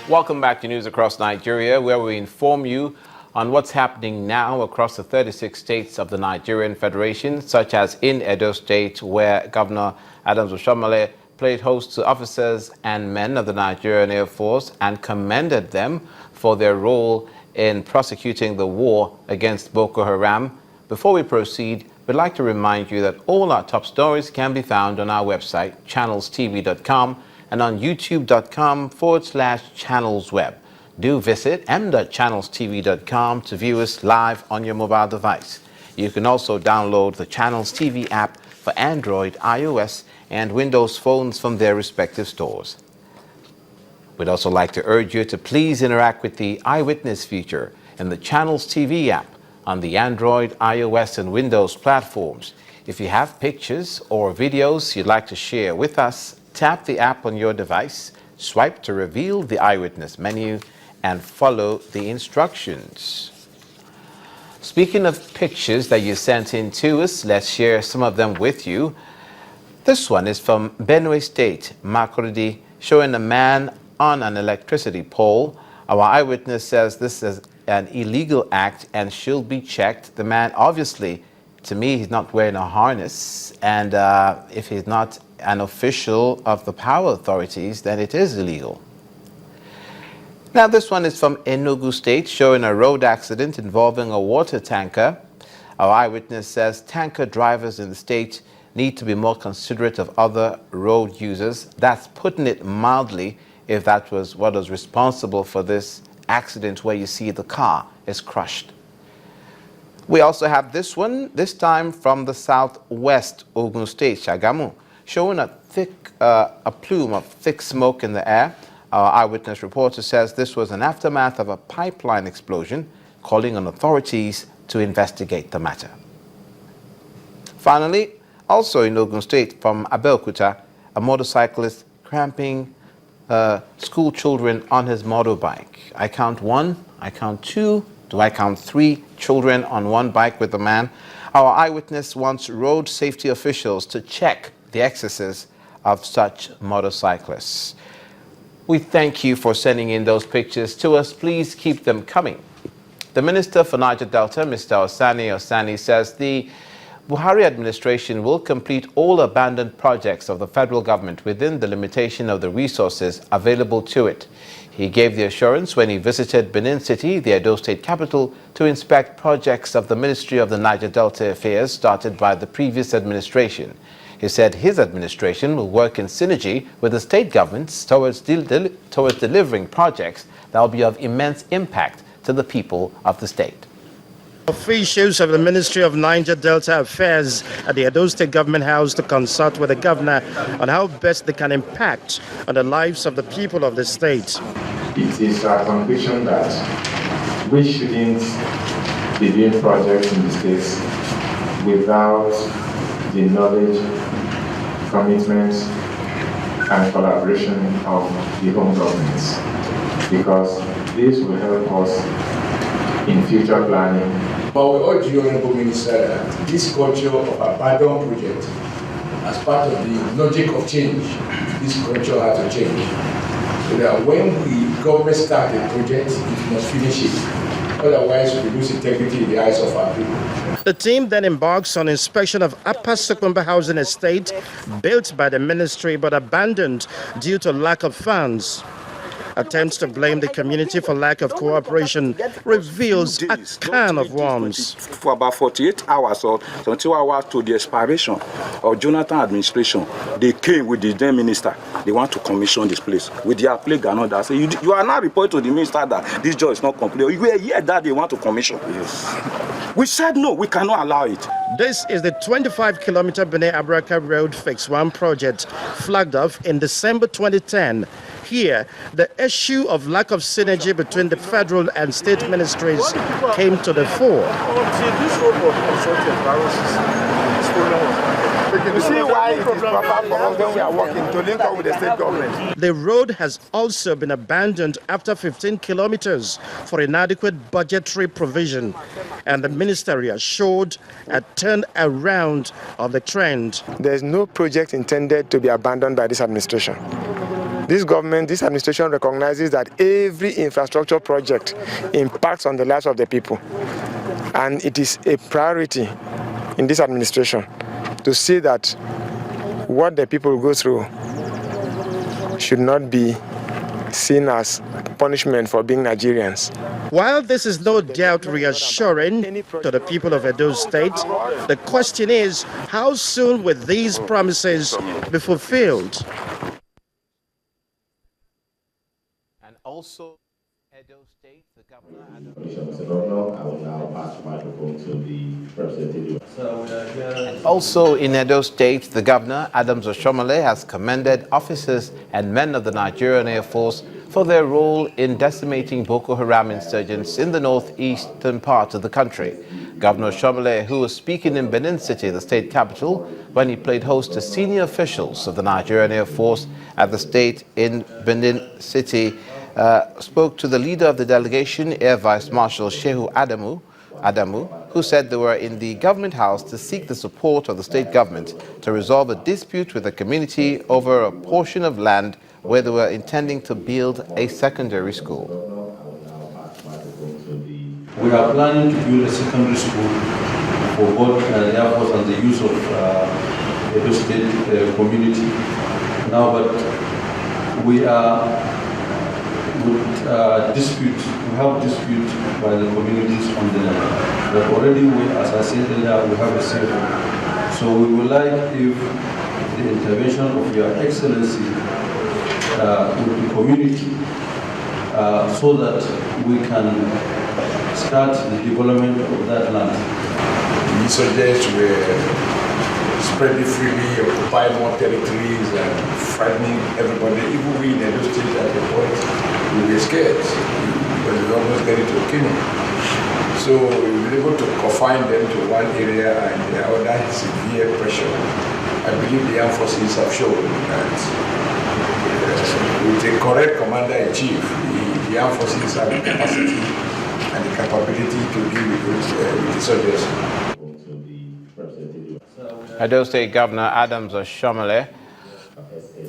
Welcome back to News Across Nigeria, where we inform you on what's happening now across the 36 states of the Nigerian Federation, such as in Edo State, where Governor Adams Oshiomhole played host to officers and men of the Nigerian Air Force and commended them for their role in prosecuting the war against Boko Haram. Before we proceed, we'd like to remind you that all our top stories can be found on our website, channelstv.com, and on youtube.com/channelsweb. Do visit m.channelstv.com to view us live on your mobile device. You can also download the Channels TV app for Android, iOS, and Windows phones from their respective stores. We'd also like to urge you to please interact with the Eyewitness feature in the Channels TV app on the Android, iOS, and Windows platforms. If you have pictures or videos you'd like to share with us, tap the app on your device, swipe to reveal the Eyewitness menu, and follow the instructions. Speaking of pictures that you sent in to us, let's share some of them with you. This one is from Benue State, Makurdi, showing a man on an electricity pole. Our eyewitness says this is an illegal act and should be checked. The man, obviously, to me, he's not wearing a harness, and if he's not an official of the power authorities, then it is illegal. Now, this one is from Enugu State, showing a road accident involving a water tanker. Our eyewitness says tanker drivers in the state need to be more considerate of other road users. That's putting it mildly, if that was what was responsible for this accident where you see the car is crushed. We also have this one, this time from the southwest Ogun State, Shagamu, showing a plume of thick smoke in the air. Our eyewitness reporter says this was an aftermath of a pipeline explosion, calling on authorities to investigate the matter. Finally, also in Ogun State, from Abeokuta, a motorcyclist cramping school children on his motorbike. I count one, I count two, do I count three children on one bike with a man? Our eyewitness wants road safety officials to check the excesses of such motorcyclists. We thank you for sending in those pictures to us. Please keep them coming. The Minister for Niger Delta, Mr. Osani, says the Buhari administration will complete all abandoned projects of the federal government within the limitation of the resources available to it. He gave the assurance when he visited Benin City, the Edo State capital, to inspect projects of the Ministry of the Niger Delta Affairs started by the previous administration. He said his administration will work in synergy with the state governments towards delivering projects that will be of immense impact to the people of the state. Officials of the Ministry of Niger Delta Affairs at the Edo State Government House to consult with the governor on how best they can impact on the lives of the people of the state. It is our conviction that we shouldn't be doing projects in the states without the knowledge, commitment, and collaboration of the home governments, because this will help us in future planning. But we urge you, Honorable Minister, that this culture of abandoned project, as part of the logic of change, this culture has to change. So that when the government starts a project, it must finish it. Otherwise, we lose integrity in the eyes of our people. The team then embarks on inspection of Upper Sukumba housing estate built by the ministry but abandoned due to lack of funds. Attempts to blame the community for lack of cooperation reveals a can of worms. For about 48 hours or 22 hours to the expiration of Jonathan administration, they came with the then minister. They want to commission this place with their plague and all that. So you are now reporting to the minister that this job is not complete. You were here that they want to commission. Yes. We said no, we cannot allow it. This is the 25-kilometer Benin Abraka Road Phase 1 project flagged off in December 2010. Here, the issue of lack of synergy between the federal and state ministries came to the fore. You see why it is proper for us when we are working to link up with the state government. The road has also been abandoned after 15 kilometers for inadequate budgetary provision, and the ministry assured a turnaround of the trend. There is no project intended to be abandoned by this administration. This government, this administration recognizes that every infrastructure project impacts on the lives of the people. And it is a priority in this administration to see that what the people go through should not be seen as punishment for being Nigerians. While this is no doubt reassuring to the people of Edo State, the question is, how soon will these promises be fulfilled? And also, Edo State, the governor... Mr. Governor, I will now pass the microphone to the representative. Also in Edo State, the governor, Adams Oshomole, has commended officers and men of the Nigerian Air Force for their role in decimating Boko Haram insurgents in the northeastern part of the country. Governor Oshomole, who was speaking in Benin City, the state capital, when he played host to senior officials of the Nigerian Air Force at the state in Benin City, spoke to the leader of the delegation, Air Vice Marshal Shehu Adamu, who said they were in the government house to seek the support of the state government to resolve a dispute with the community over a portion of land where they were intending to build a secondary school. We are planning to build a secondary school for both the Air Force and the use of Edo State community. Now, but we have dispute by the communities on the land. But already, as I said earlier, we have a say. So we would like if the intervention of Your Excellency with the community so that we can start the development of that land. The insurgents were spreading freely, occupying more territories and frightening everybody. Even we in Edo State at the point, we were scared because we almost get into a kingdom. So we were able to confine them to one area and they are under severe pressure. I believe the armed forces have shown that with a correct commander-in-chief, the armed forces have the capacity and the capability to deal with insurgents. Edo State Governor Adams Oshomole.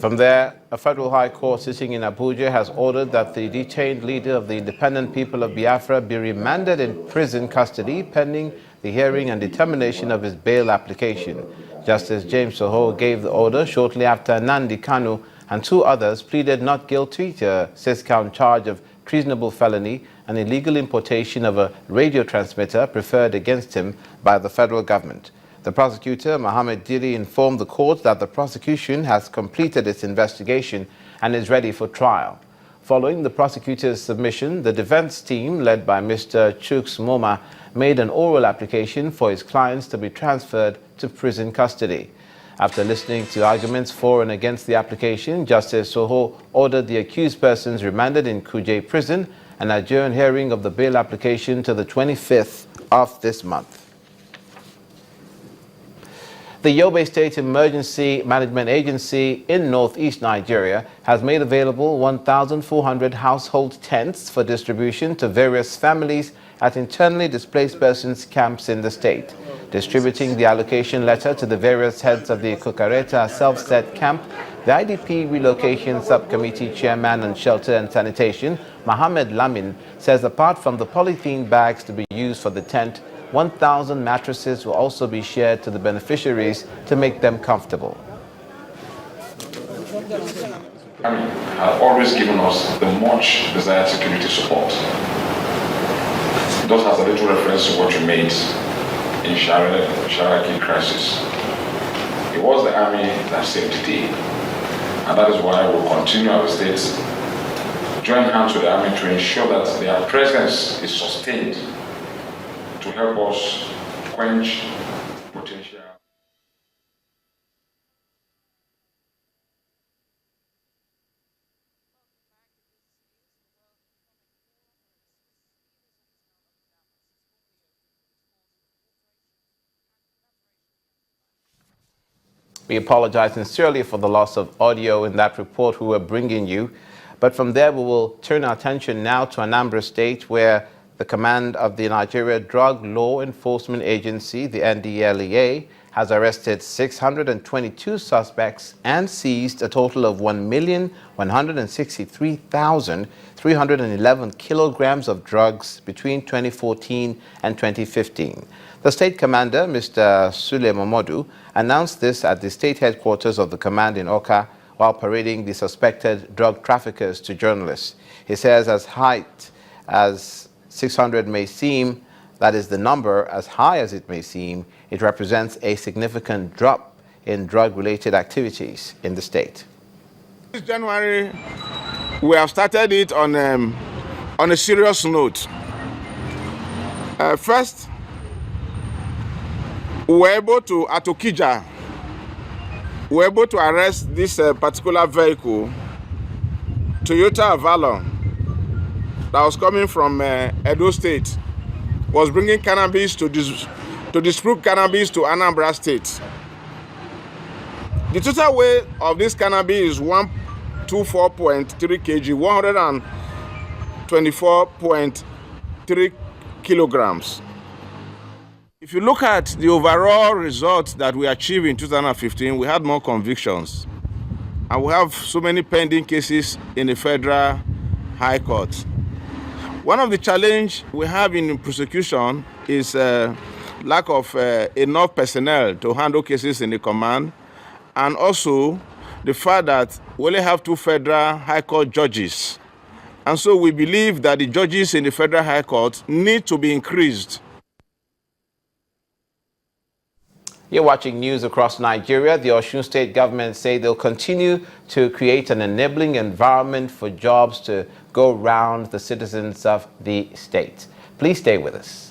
From there, a federal high court sitting in Abuja has ordered that the detained leader of the Independent People of Biafra be remanded in prison custody pending the hearing and determination of his bail application. Justice James Soho gave the order shortly after Nnamdi Kanu and two others pleaded not guilty to a 6-count charge of treasonable felony and illegal importation of a radio transmitter preferred against him by the federal government. The prosecutor, Mohammed Diri, informed the court that the prosecution has completed its investigation and is ready for trial. Following the prosecutor's submission, the defense team, led by Mr. Chuks Moma, made an oral application for his clients to be transferred to prison custody. After listening to arguments for and against the application, Justice Soho ordered the accused persons remanded in Kuje prison and adjourned hearing of the bail application to the 25th of this month. The Yobe State Emergency Management Agency in northeast Nigeria has made available 1,400 household tents for distribution to various families at internally displaced persons camps in the state. Distributing the allocation letter to the various heads of the Kukareta self-set camp, the IDP Relocation Subcommittee Chairman on Shelter and Sanitation, Mohammed Lamin, says apart from the polythene bags to be used for the tent, 1,000 mattresses will also be shared to the beneficiaries to make them comfortable. Have always given us the much desired security support. Those has a little reference to what you made in Sharaki crisis. It was the army that saved the day, and that is why we'll continue our states join hands with the army to ensure that their presence is sustained to help us quench potential. We apologize sincerely for the loss of audio in that report we were bringing you. But from there, we will turn our attention now to Anambra State, where the command of the Nigeria Drug Law Enforcement Agency, the NDLEA, has arrested 622 suspects and seized a total of 1,163,311 kilograms of drugs between 2014 and 2015. The state commander, Mr. Sule Momodu, announced this at the state headquarters of the command in Oka while parading the suspected drug traffickers to journalists. He says as high as 600 may seem, that is the number, as high as it may seem, it represents a significant drop in drug-related activities in the state. This January, we have started it on a serious note. First, we were able to, at Okija, we were able to arrest this particular vehicle, Toyota Avalon, that was coming from Edo State, was bringing cannabis to distribute cannabis to Anambra State. The total weight of this cannabis is 124.3 kg, 124.3 kilograms. If you look at the overall results that we achieved in 2015, we had more convictions. And we have so many pending cases in the Federal High Court. One of the challenges we have in prosecution is lack of enough personnel to handle cases in the command, and also the fact that we only have 2 Federal High Court judges. And so we believe that the judges in the Federal High Court need to be increased. You're watching news across Nigeria. The Osun State government say they'll continue to create an enabling environment for jobs to go round the citizens of the state. Please stay with us.